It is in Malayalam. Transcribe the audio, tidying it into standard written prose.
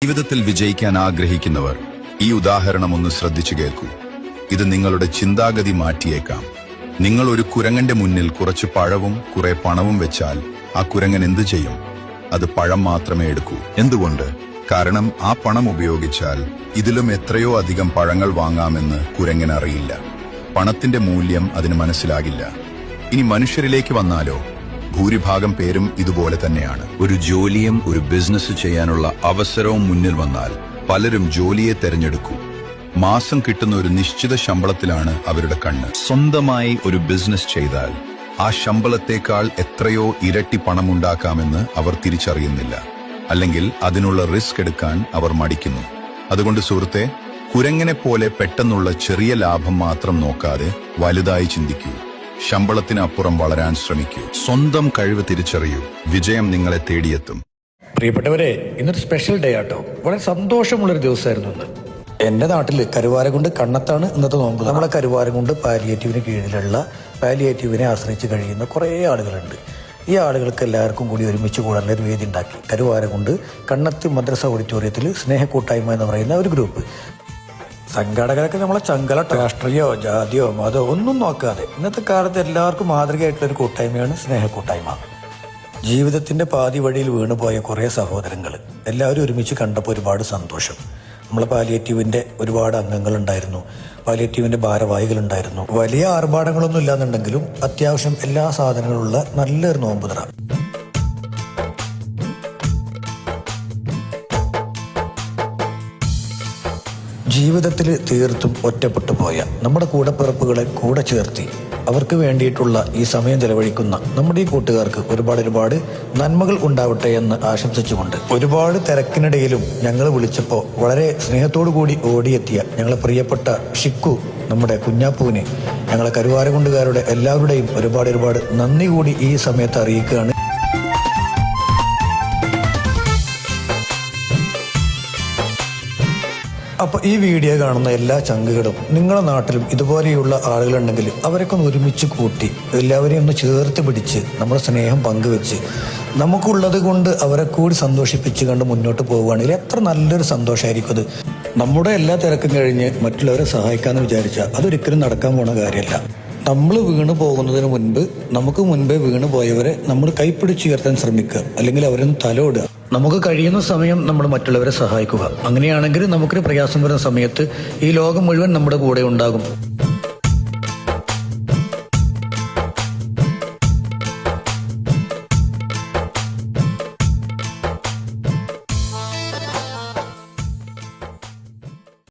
ജീവിതത്തിൽ വിജയിക്കാൻ ആഗ്രഹിക്കുന്നവർ ഈ ഉദാഹരണം ഒന്ന് ശ്രദ്ധിച്ചു കേൾക്കൂ. ഇത് നിങ്ങളുടെ ചിന്താഗതി മാറ്റിയേക്കാം. നിങ്ങൾ ഒരു കുരങ്ങന്റെ മുന്നിൽ കുറച്ച് പഴവും കുറെ പണവും വെച്ചാൽ ആ കുരങ്ങൻ എന്തു ചെയ്യും? അത് പഴം മാത്രമേ എടുക്കൂ. എന്തുകൊണ്ട്? കാരണം ആ പണം ഉപയോഗിച്ചാൽ ഇതിലും എത്രയോ അധികം പഴങ്ങൾ വാങ്ങാമെന്ന് കുരങ്ങൻ അറിയില്ല. പണത്തിന്റെ മൂല്യം അതിന് മനസ്സിലാകില്ല. ഇനി മനുഷ്യരിലേക്ക് വന്നാലോ, ഭൂരിഭാഗം പേരും ഇതുപോലെ തന്നെയാണ്. ഒരു ജോലിയും ഒരു ബിസിനസ് ചെയ്യാനുള്ള അവസരവും മുന്നിൽ വന്നാൽ പലരും ജോലിയെ തെരഞ്ഞെടുക്കൂ. മാസം കിട്ടുന്ന ഒരു നിശ്ചിത ശമ്പളത്തിലാണ് അവരുടെ കണ്ണ്. സ്വന്തമായി ഒരു ബിസിനസ് ചെയ്താൽ ആ ശമ്പളത്തേക്കാൾ എത്രയോ ഇരട്ടി പണമുണ്ടാക്കാമെന്ന് അവർ തിരിച്ചറിയുന്നില്ല. അല്ലെങ്കിൽ അതിനുള്ള റിസ്ക് എടുക്കാൻ അവർ മടിക്കുന്നു. അതുകൊണ്ട് സുഹൃത്തെ, കുരങ്ങനെ പോലെ പെട്ടെന്നുള്ള ചെറിയ ലാഭം മാത്രം നോക്കാതെ വലുതായി ചിന്തിക്കൂ. ശമ്പളത്തിനപ്പുറം വളരാൻ ശ്രമിക്കൂ. സ്വന്തം കഴിവ് തിരിച്ചറിയൂ. വിജയം നിങ്ങളെ തേടിയെത്തും. പ്രിയപ്പെട്ടവരെ, ഇന്നൊരു സ്പെഷ്യൽ ഡേ ആട്ടോ. വളരെ സന്തോഷമുള്ളൊരു ദിവസമായിരുന്നു ഇന്ന്. എൻ്റെ നാട്ടിൽ കരുവാരകുണ്ട് കണ്ണത്താണ് ഇന്നത്തെ നോമ്പ്. നമ്മളെ കരുവാരകുണ്ട് പാലിയേറ്റീവിന് കീഴിലുള്ള പാലിയേറ്റീവിനെ ആശ്രയിച്ച് കഴിയുന്ന കുറേ ആളുകളുണ്ട്. ഈ ആളുകൾക്ക് എല്ലാവർക്കും കൂടി ഒരുമിച്ച് കൂടാനുള്ള ഒരു വേദി ഉണ്ടാക്കി. കരുവാരകുണ്ട് കണ്ണത്ത് മദ്രസ ഓഡിറ്റോറിയത്തിൽ സ്നേഹക്കൂട്ടായ്മ എന്ന് പറയുന്ന ഒരു ഗ്രൂപ്പ്. സംഘാടകരൊക്കെ നമ്മളെ ചങ്കല രാഷ്ട്രീയോ ജാതിയോ മതമോ ഒന്നും നോക്കാതെ ഇന്നത്തെ കാലത്ത് എല്ലാവർക്കും മാതൃകയായിട്ടുള്ളൊരു കൂട്ടായ്മയാണ് സ്നേഹക്കൂട്ടായ്മ. ജീവിതത്തിന്റെ പാതി വഴിയിൽ വീണുപോയ കുറേ സഹോദരങ്ങൾ എല്ലാവരും ഒരുമിച്ച് കണ്ടപ്പോൾ ഒരുപാട് സന്തോഷം. നമ്മളെ പാലിയേറ്റീവിന്റെ ഒരുപാട് അംഗങ്ങളുണ്ടായിരുന്നു, പാലിയേറ്റീവിന്റെ ഭാരവാഹികളുണ്ടായിരുന്നു. വലിയ ആർഭാടങ്ങളൊന്നും ഇല്ലാന്നുണ്ടെങ്കിലും അത്യാവശ്യം എല്ലാ സാധനങ്ങളുള്ള നല്ലൊരു നോമ്പുതറ. ജീവിതത്തിൽ തീർത്തും ഒറ്റപ്പെട്ടു പോയ നമ്മുടെ കൂടപ്പിറപ്പുകളെ കൂടെ ചേർത്തി അവർക്ക് വേണ്ടിയിട്ടുള്ള ഈ സമയം ചെലവഴിക്കുന്ന നമ്മുടെ ഈ കൂട്ടുകാർക്ക് ഒരുപാട് നന്മകൾ ഉണ്ടാവട്ടെ എന്ന് ആശംസിച്ചുകൊണ്ട്, ഒരുപാട് തിരക്കിനിടയിലും ഞങ്ങൾ വിളിച്ചപ്പോൾ വളരെ സ്നേഹത്തോടു കൂടി ഓടിയെത്തിയ ഞങ്ങളെ പ്രിയപ്പെട്ട ഷിക്കു, നമ്മുടെ കുഞ്ഞാപ്പുവിനെ, ഞങ്ങളെ കരുവാരകുണ്ടുകാരുടെ എല്ലാവരുടെയും ഒരുപാട് നന്ദി കൂടി ഈ സമയത്ത് അറിയിക്കുകയാണ്. അപ്പോൾ ഈ വീഡിയോ കാണുന്ന എല്ലാ ചങ്കുകളും നിങ്ങളുടെ നാട്ടിലും ഇതുപോലെയുള്ള ആളുകളുണ്ടെങ്കിൽ അവരൊക്കെ ഒന്ന് ഒരുമിച്ച് കൂട്ടി എല്ലാവരെയും ഒന്ന് ചേർത്ത് പിടിച്ച് നമ്മുടെ സ്നേഹം പങ്കുവെച്ച് നമുക്കുള്ളത് കൊണ്ട് അവരെ കൂടി സന്തോഷിപ്പിച്ച് കണ്ട് മുന്നോട്ട് പോവുകയാണെങ്കിൽ എത്ര നല്ലൊരു സന്തോഷമായിരിക്കും അത്. നമ്മുടെ എല്ലാ തിരക്കും കഴിഞ്ഞ് മറ്റുള്ളവരെ സഹായിക്കാമെന്ന് വിചാരിച്ചാൽ അതൊരിക്കലും നടക്കാൻ പോണ കാര്യമല്ല. നമ്മൾ വീണു പോകുന്നതിന് മുൻപ് നമുക്ക് മുൻപേ വീണു പോയവരെ നമ്മൾ കൈപ്പിടിച്ചുയർത്താൻ ശ്രമിക്കുക, അല്ലെങ്കിൽ അവരൊന്ന് തലോടുക. നമുക്ക് കഴിയുന്ന സമയം നമ്മൾ മറ്റുള്ളവരെ സഹായിക്കുക. അങ്ങനെയാണെങ്കിൽ നമുക്കൊരു പ്രയാസം വരുന്ന സമയത്ത് ഈ ലോകം മുഴുവൻ നമ്മുടെ കൂടെ ഉണ്ടാകും.